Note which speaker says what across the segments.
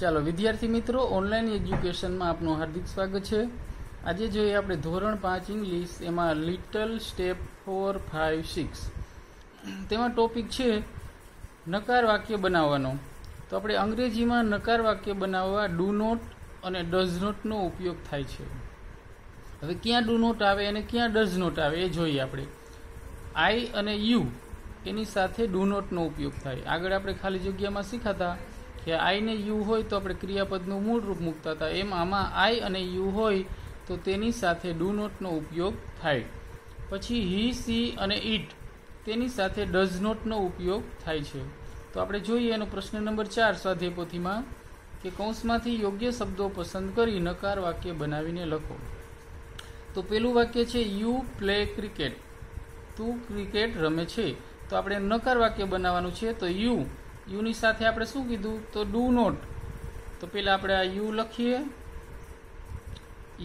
Speaker 1: ચાલો વિદ્યાર્થી મિત્રો, ઓનલાઈન એજ્યુકેશનમાં આપનું હાર્દિક સ્વાગત છે. આજે જોઈએ આપણે ધોરણ 5 ઇંગ્લિશ, એમાં લિટલ સ્ટેપ 4, 5, 6. તેમાં ટોપિક છે નકાર વાક્ય બનાવવાનો. તો આપણે અંગ્રેજીમાં નકાર વાક્ય બનાવવા ડુ નોટ અને ડઝ નોટનો ઉપયોગ થાય છે. હવે ક્યાં ડુ નોટ આવે અને ક્યાં ડઝ નોટ આવે એ જોઈએ આપણે. આઈ અને યુ એની સાથે ડુ નોટનો ઉપયોગ થાય. આગળ આપણે ખાલી જગ્યામાં શીખાતા કે આઈ ને યુ હોય તો આપણે ક્રિયાપદનું મૂળ રૂપ મૂકતા હતા, એમ આમાં આઈ અને યુ હોય તો તેની સાથે ડુ નોટનો ઉપયોગ થાય. પછી હી, સી અને ઇટ તેની સાથે ડઝ નોટનો ઉપયોગ થાય છે. તો આપણે જોઈએ એનો પ્રશ્ન નંબર 4 સ્વાધ્યાય પોથીમાં કે કૌંસમાંથી યોગ્ય શબ્દો પસંદ કરી નકાર વાક્ય બનાવીને લખો. તો પેલું વાક્ય છે યુ પ્લે ક્રિકેટ, તું ક્રિકેટ રમે છે. તો આપણે નકાર વાક્ય બનાવવાનું છે. તો યુની સાથે આપણે શું કીધું? તો ડુ નોટ. તો પેલા આપણે આ યુ લખીએ,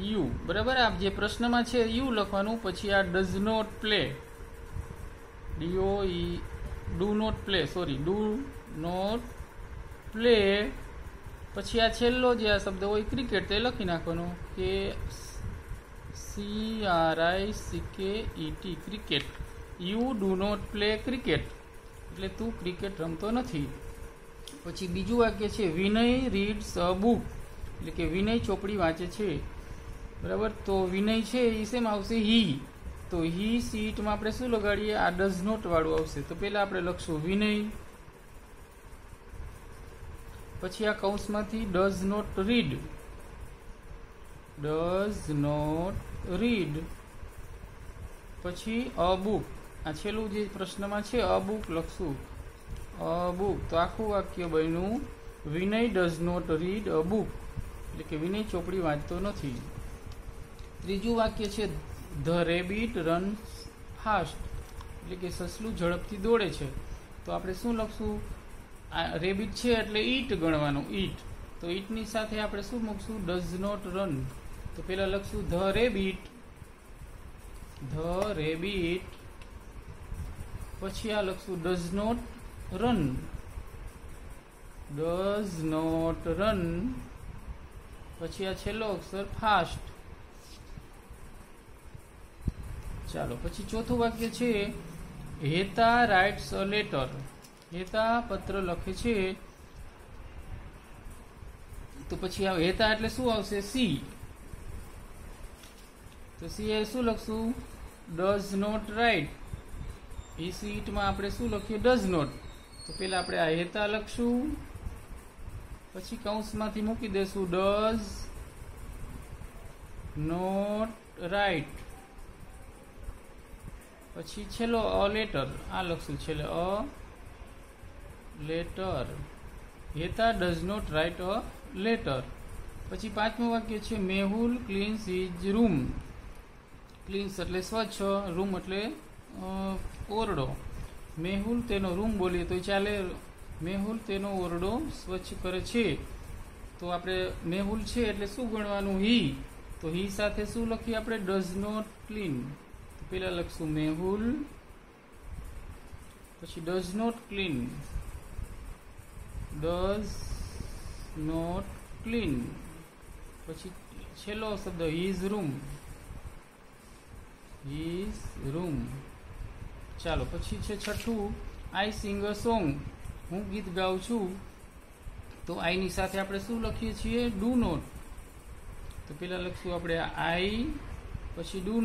Speaker 1: યુ બરાબર. આ જે પ્રશ્નમાં છે યુ લખવાનું. પછી આ does not play, do not play. પછી આ છેલ્લો જે આ શબ્દ હોય ક્રિકેટ તે લખી નાખવાનો કે CRICKET, cricket. You do not play cricket, એટલે તું ક્રિકેટ રમતો નથી. પછી બીજું વાક્ય છે વિનય રીડ્સ અ બુક, એટલે કે વિનય ચોપડી વાંચે છે. બરાબર. તો વિનય છે એ શેમાં આવશે? હી. તો હી સીટમાં આપણે શું લગાડીએ? આ ડઝ નોટ વાળું આવશે. તો પહેલા આપણે લખશું વિનય, પછી આ કૌંસમાંથી ડઝ નોટ રીડ, પછી અ બુક. આ છેલ્લું જે પ્રશ્નમાં છે અ બુક લખશું, અ બુક. તો આખું વાક્ય બન્યું Vinay does not read a book, એટલે કે વિનય ચોપડી વાંચતો નથી. ત્રીજું વાક્ય છે ધ રેબિટ રન્સ ફાસ્ટ, એટલે કે સસલું ઝડપથી દોડે છે. તો આપણે શું લખશું? આ રેબિટ છે એટલે ઈટ ગણવાનું, ઈટ. તો ઈટની સાથે આપણે શું મૂકશું? Does not run. તો પેલા લખશું ધ રેબિટ, પછી આ લખશું ડઝ નોટ રન, પછી આ છેલ્લો અક્ષર ફાસ્ટ. ચાલો પછી ચોથું વાક્ય છે Heta writes a letter, Heta પત્ર લખે છે. તો પછી આ હેતા એટલે શું આવશે? સી. તો સી એ શું લખશું? Does not write. એ સીટમાં આપણે શું લખીએ? Does not. તો પેલા આપણે આ હેતા લખશું, પછી કૌંસમાંથી મૂકી દેશું ડઝ નોટ રાઇટ. પછી છેલ્લો અ લેટર, આ લખશું છેલ્લે a letter. Heta does not write a letter. પછી પાંચમું વાક્ય છે Mehul cleans his room. Cleans એટલે સ્વચ્છ, રૂમ એટલે ઓરડો. મેહુલ તેનો રૂમ બોલીએ તો ચાલે. મેહુલ તેનો ઓરડો સ્વચ્છ કરે છે. તો આપણે મેહુલ છે એટલે શું ગણવાનું? હી. તો હી સાથે શું લખીએ આપણે? Does not clean. તો પેલા લખશું મેહુલ, પછી ડઝ નોટ ક્લીન, પછી છેલ્લો શબ્દ હિઝ રૂમ. ચાલો પછી છે છઠ્ઠું આઈ સિંગ અ સોંગ, હું ગીત ગાઉં છું. તો આઈની સાથે આપણે શું લખીએ છીએ? Do not. તો પેલા લખશું આપણે આઈ, પછી ડુ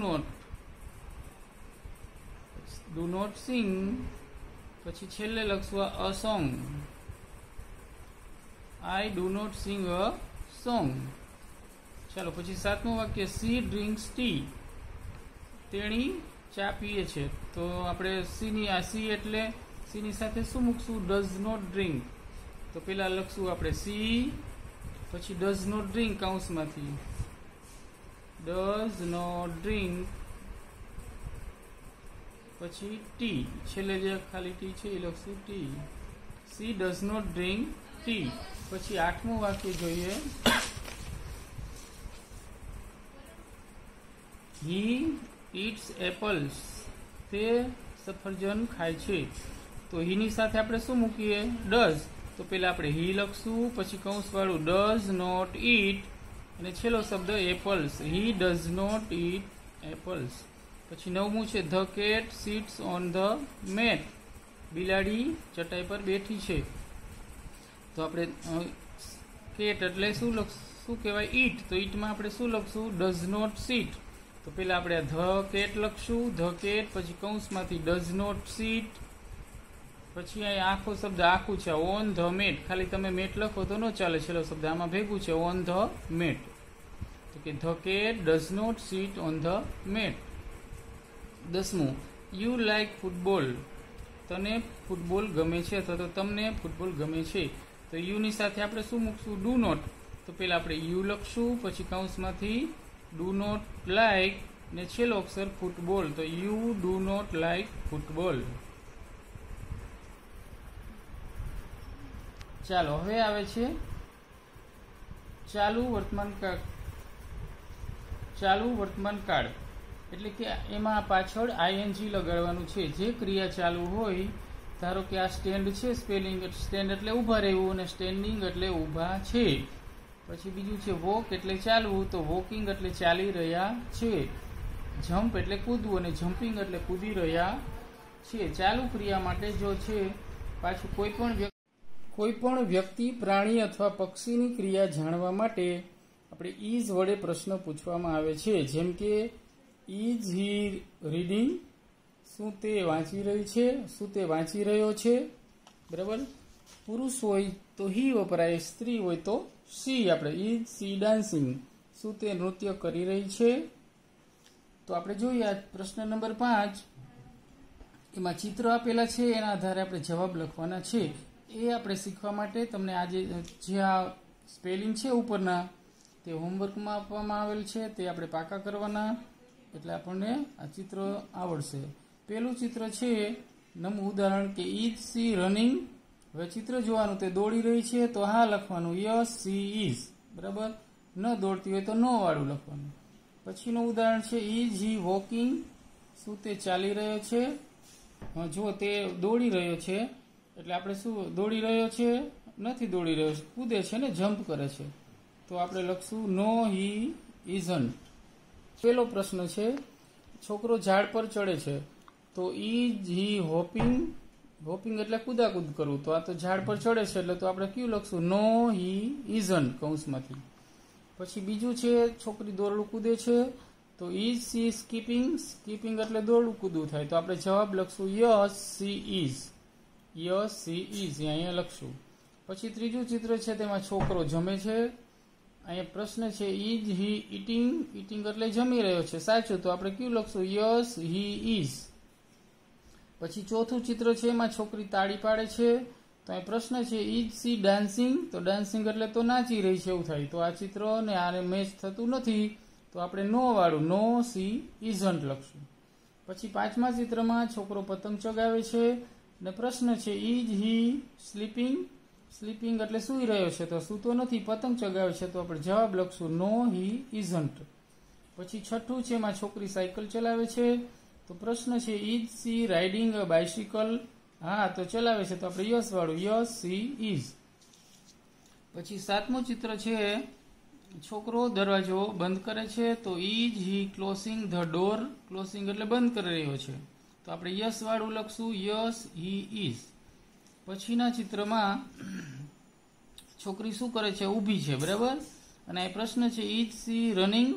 Speaker 1: નોટ સિંગ, પછી છેલ્લે લખશું a song, I do not sing a song. ચાલો પછી સાતમું વાક્ય સી ડ્રિંક્સ ટી, તેણી ચા પીએ છે. તો આપણે સીની આ સી એટલે સીની સાથે શું મૂકશું? Does not drink. તો પેલા લખશું આપણે સી, પછી ડઝ નોટ ડ્રિંક કૌંસમાંથી, ડઝ નોટ ડ્રિંક, પછી ટી, છેલ્લે જે ખાલી ટી છે એ લખશું tea. C does not drink tea. પછી આઠમું વાક્ય જોઈએ હી ઇટ્સ એપલ્સ, તે સફરજન ખાય છે. તો હીની સાથે આપણે શું મૂકીએ? ડઝ. તો પહેલા આપણે હી લખશું, પછી કૌંસવાળું ડઝ નોટ ઈટ અને છેલ્લો શબ્દ apples. He does not eat apples. પછી 9મું છે the cat sits on the mat. બિલાડી ચટાઈ પર બેઠી છે. તો આપણે કેટ એટલે શું કહેવાય? ઈટ. તો ઈટમાં આપણે શું લખશું? Does not sit. તો પહેલા આપણે ધ કેટ લખશું, ધ કેટ, પછી કૌંસમાંથી ડઝ નોટ સીટ, પછી અહીં આખો શબ્દ આખું છે ઓન ધ મેટ. ખાલી તમે મેટ લખો તો ન ચાલે, છેલ્લો શબ્દ આમાં ભેગું છે ઓન ધ મેટ. તો કે the cat does not sit on the mat. 10મું યુ લાઈક ફૂટબોલ. તને ફૂટબોલ ગમે છે અથવા તો તમને ફૂટબોલ ગમે છે. તો યુની સાથે આપણે શું મૂકશું? Do not. તો પહેલાં આપણે યુ લખશું, પછી કૌંસમાંથી ડુ નોટ લાઈક ને છેલ્લો અક્ષર ફૂટબોલ. તો you do not like football. ચાલો હવે આવે છે ચાલુ વર્તમાન કાળ. એટલે કે એમાં પાછળ આઈએનજી લગાડવાનું છે. જે ક્રિયા ચાલુ હોય, ધારો કે આ સ્ટેન્ડ છે, સ્પેલિંગ સ્ટેન્ડ એટલે ઊભા રહેવું અને સ્ટેન્ડિંગ એટલે ઊભા છે. પછી બીજું છે વોક એટલે ચાલવું, તો વોકિંગ એટલે ચાલી રહ્યા છે. જમ્પ એટલે કૂદવું અને જમ્પિંગ એટલે કૂદી રહ્યા છે. ચાલુ ક્રિયા માટે જો છે પાછું કોઈ પણ વ્યક્તિ, પ્રાણી અથવા પક્ષીની ક્રિયા જાણવા માટે આપણે ઇઝ વડે પ્રશ્ન પૂછવામાં આવે છે. જેમ કે ઇઝ હી રીડિંગ? શું તે વાંચી રહી છે? શું તે વાંચી રહ્યો છે? બરાબર. પુરુષ હોય તો હી વપરાય, સ્ત્રી હોય તો સી. આપણે ઇઝ સી ડાન્સિંગ? શું તે નૃત્ય કરી રહી છે? તો આપણે જોઈએ આ પ્રશ્ન નંબર 5. એમાં ચિત્ર આપેલા છે, એના આધારે આપણે જવાબ લખવાના છે. એ આપણે શીખવા માટે તમને આજે જે આ સ્પેલિંગ છે ઉપરના, તે હોમવર્કમાં આપવામાં આવેલ છે. તે આપણે પાકા કરવાના, એટલે આપણને આ ચિત્ર આવડશે. પહેલું ચિત્ર છે, નમું ઉદાહરણ કે ઇઝ સી રનિંગ? હવે ચિત્ર જોવાનું, તે દોડી રહી છે તો હા લખવાનું, યસ સી ઇઝ. બરાબર. ન દોડતી હોય તો નો વાળું લખવાનું. પછીનું ઉદાહરણ છે ઇઝ હી વોકિંગ? શું તે ચાલી રહ્યો છે? જો તે દોડી રહ્યો છે એટલે આપણે શું, દોડી રહ્યો છે? નથી દોડી રહ્યો છે, કૂદે છે ને, જમ્પ કરે છે. તો આપણે લખશું નો હી ઇઝન્ટ. પેલો પ્રશ્ન છે, છોકરો ઝાડ પર ચડે છે, તો ઇઝ હી હોપિંગ? હોપિંગ એટલે કૂદાકૂદ કરવું. તો આ તો ઝાડ પર ચડે છે એટલે તો આપણે કયું લખશું? નો હી ઇઝન્ટ કૌંસમાંથી. પછી બીજું છે, છોકરી દોરડું કૂદે છે, તો ઇઝ સી સ્કીપિંગ? સ્કીપિંગ એટલે દોરડું કૂદવું થાય. તો આપણે જવાબ લખશું yes she is. Yes she is અહીંયા લખશું. પછી ત્રીજું ચિત્ર છે, તેમાં છોકરો જમે છે. અહીંયા પ્રશ્ન છે ઇઝ હી ઇટિંગ? ઇટિંગ એટલે જમી રહ્યો છે, સાચું. તો આપણે કયું લખશું? Yes he is. પછી ચોથું ચિત્ર છે, એમાં છોકરી તાળી પાડે છે. તો અહીં પ્રશ્ન છે ઇઝ સી ડાન્સિંગ? તો ડાન્સિંગ એટલે તો નાચી રહી છે એવું થાય. તો આ ચિત્ર ને આને મેચ થતું નથી, તો આપણે નો વાળું નો સી ઇઝન્ટ લખશું. પછી પાંચમા ચિત્રમાં છોકરો પતંગ ચગાવે છે ને પ્રશ્ન છે ઇઝ હી સ્લીપિંગ? સ્લીપિંગ એટલે સૂઈ રહ્યો છે, તો સૂતો નથી, પતંગ ચગાવે છે. તો આપણે જવાબ લખશું નો હી ઇઝન્ટ. પછી છઠ્ઠું છે, એમાં છોકરી સાયકલ ચલાવે છે. તો પ્રશ્ન છે is C riding a bicycle? હા, તો ચલાવે છે, તો આપણે યસ વાળું, યસ સી ઇઝ. પછી સાતમું ચિત્ર છે, છોકરો દરવાજો બંધ કરે છે, તો is he closing the door? Closing એટલે બંધ કરી રહ્યો છે, તો આપણે યસ વાળું લખશું, યસ હી ઇઝ. પછીના ચિત્રમાં છોકરી શું કરે છે? ઊભી છે. બરાબર. અને આ પ્રશ્ન છે ઇઝ સી રનિંગ?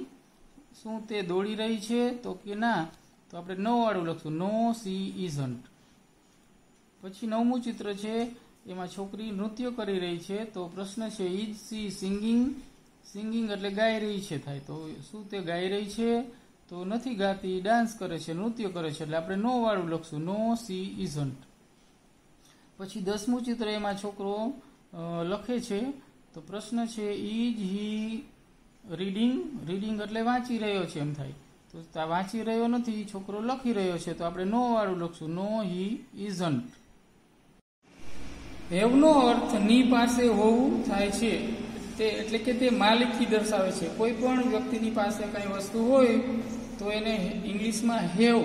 Speaker 1: શું તે દોડી રહી છે? તો કે ના, તો આપણે નો વાળું લખશું, નો સી ઇઝન્ટ. પછી 9મું ચિત્ર છે, એમાં છોકરી નૃત્ય કરી રહી છે. તો પ્રશ્ન છે ઇઝ સી સિંગિંગ? સિંગિંગ એટલે ગાઈ રહી છે થાય. તો શું તે ગાઈ રહી છે? તો નથી ગાતી, ડાન્સ કરે છે, નૃત્ય કરે છે, એટલે આપણે નો વાળું લખશું, નો સી ઇઝન્ટ. પછી 10મું ચિત્ર, એમાં છોકરો લખે છે. તો પ્રશ્ન છે ઇઝ હી રીડિંગ? રીડિંગ એટલે વાંચી રહ્યો છે એમ થાય. તો આ વાંચી રહ્યો નથી, છોકરો લખી રહ્યો છે, તો આપણે નો વાળું લખશું, નો હી ઇઝન્ટ. હેવનો અર્થ ની પાસે હોવું થાય છે. તે એટલે કે તે માલિકી દર્શાવે છે. કોઈ પણ વ્યક્તિની પાસે કઈ વસ્તુ હોય તો એને ઇંગ્લિશમાં હેવ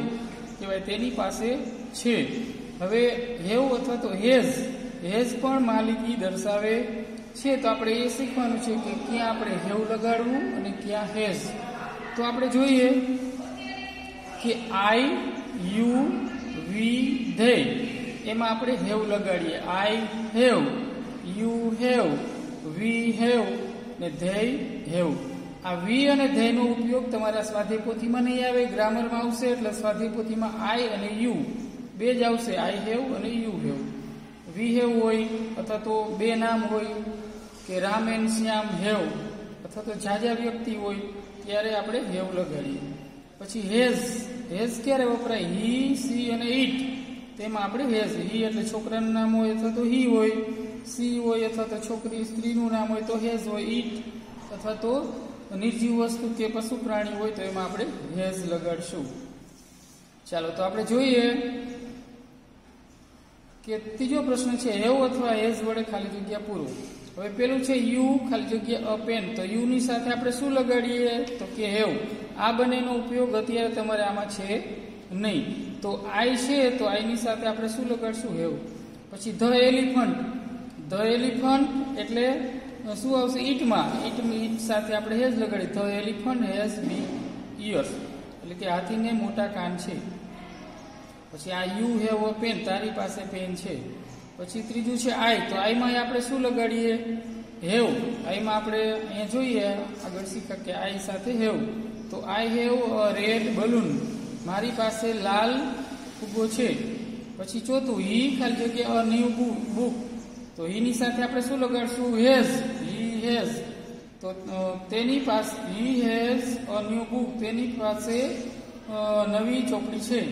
Speaker 1: કહેવાય, તેની પાસે છે. હવે હેવ અથવા તો હેઝ પણ માલિકી દર્શાવે છે. તો આપણે એ શીખવાનું છે કે ક્યાં આપણે હેવ લગાડવું અને ક્યાં હેઝ. તો આપણે જોઈએ કે આઈ, યુ, વી, ધે એમાં આપણે હેવ લગાડીએ. I have, you have, we have ને ધેય હેવ. આ વી અને ધેયનો ઉપયોગ તમારા સ્વાધ્યાય પોથીમાં નહીં આવે, ગ્રામરમાં આવશે. એટલે સ્વાધ્યાય પોથીમાં આઈ અને યુ બે જ આવશે, આઈ હેવ અને યુ હેવ. વી હેવ હોય અથવા તો બે નામ હોય કે રામ એન્ડ શ્યામ હેવ, અથવા તો જાજા વ્યક્તિ હોય ત્યારે આપણે હેવ લગાડીએ. પછી હેઝ, હેઝ ક્યારે વપરાય? હી, સી અને ઈટ તેમાં આપણે હેઝ. હી એટલે છોકરાનું નામ હોય અથવા તો હી હોય, સી હોય અથવા તો છોકરી સ્ત્રીનું નામ હોય તો હેઝ હોય, ઈટ અથવા તો નિર્જીવ વસ્તુ કે પશુ પ્રાણી હોય તો એમાં આપણે હેઝ લગાડશું. ચાલો તો આપણે જોઈએ કે ત્રીજો પ્રશ્ન છે હેવ અથવા હેઝ વડે ખાલી જગ્યા પૂરો. હવે પેલું છે યુ ખાલી જગ્યા અ પેન. તો યુ ની સાથે આપણે શું લગાડીએ? તો કે હેવ. આ બંનેનો ઉપયોગ અત્યારે તમારે આમાં છે નહીં. તો આઈ છે તો આઈની સાથે આપણે શું લગાડશું? હેવ. પછી ધ એલિફન્ટ, ધ એલિફન્ટ એટલે શું આવશે? ઈટમાં. ઈટ સાથે આપણે હેઝ લગાડીએ. The elephant has big ears એટલે કે હાથીને મોટા કાન છે. પછી આ યુ હેવ અ પેન, તારી પાસે પેન છે. પછી ત્રીજું છે આઈ. તો આઈમાં આપણે શું લગાડીએ? હેવ. આઈમાં આપણે અહીંયા જોઈએ આગળ શીખા કે આઈ સાથે હેવ. તો I have a red balloon, મારી પાસે લાલ ફુગ્ગો છે. પછી ચોથું હી ખાલી જગ્યા અ ન્યુ બુક. તો હીની સાથે આપણે શું લગાડશું? હેઝ. He has. તો તેની પાસે he has a new book, તેની પાસે નવી ચોપડી છે.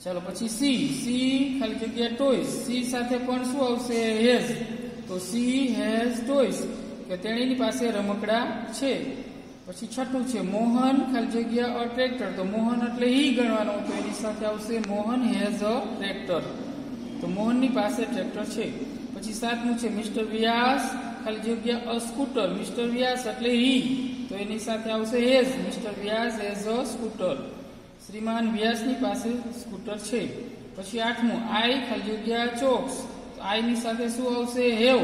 Speaker 1: ચાલો પછી સી, સી ખાલી જગ્યા ટોયસ. સી સાથે પણ શું આવશે? હેઝ. તો સી હેઝ ટોયસ કે તેણીની પાસે રમકડા છે. પછી છઠ્ઠું છે મોહન ખાલી જગ્યા અ ટ્રેક્ટર. તો મોહન એટલે હી ગણવાનો, તો એની સાથે આવશે મોહન હેઝ અ ટ્રેક્ટર. તો મોહનની પાસે ટ્રેક્ટર છે. પછી સાતમું છે મિસ્ટર વ્યાસ ખાલી જગ્યા અ સ્કૂટર. મિસ્ટર વ્યાસ એટલે હી, તો એની સાથે આવશે has. Mister Vyas has a scooter. શ્રીમાન વ્યાસની પાસે સ્કૂટર છે. પછી આઠમું આઈ ખાલી જગ્યા ચોક્સ. તો આઈની સાથે શું આવશે? હેવ.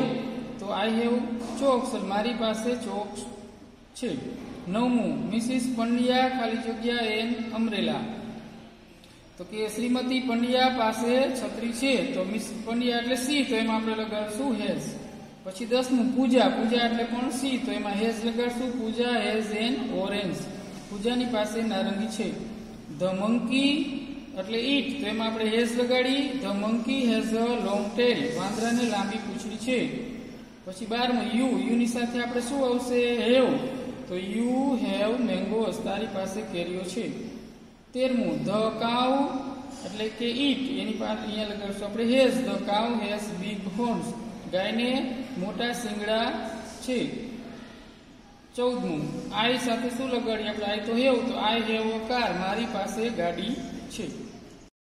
Speaker 1: તો આઈ હેવ ચોક્સ, મારી પાસે ચોક્સ છે. નવમું મિસિસ પંડ્યા ખાલી જગ્યા એન અમરેલા. તો કે શ્રીમતી પંડ્યા પાસે છત્રી છે. તો મિસ પંડ્યા એટલે સી, તો એમાં આપણે લગાડશું હેઝ. પછી 10મું પૂજા. પૂજા એટલે પણ સી, તો એમાં હેઝ લગાડશું. Puja has an orange. પૂજાની પાસે નારંગી છે. ધ મંકી એટલે ઈટ, તો એમાં આપણે હેઝ લગાડી. The monkey has a long tail. વાંદરાને લાંબી પૂંછડી છે. પછી 12મું યુ. યુની સાથે આપણે શું આવશે? હેવ. તો યુ હેવ મેંગોસ, તારી પાસે કેરીઓ છે. 13મું ધ કાઉ એટલે કે ઈટ, એની પાસે અહીંયા લગાડશું આપણે has. The cow has big horns. ગાયને મોટા શિંગડા છે. 14મું આઈ સાથે શું લગાડીએ આપણે? આઈ તો હેવ. તો આઈ હેવ અ કાર, મારી પાસે ગાડી છે.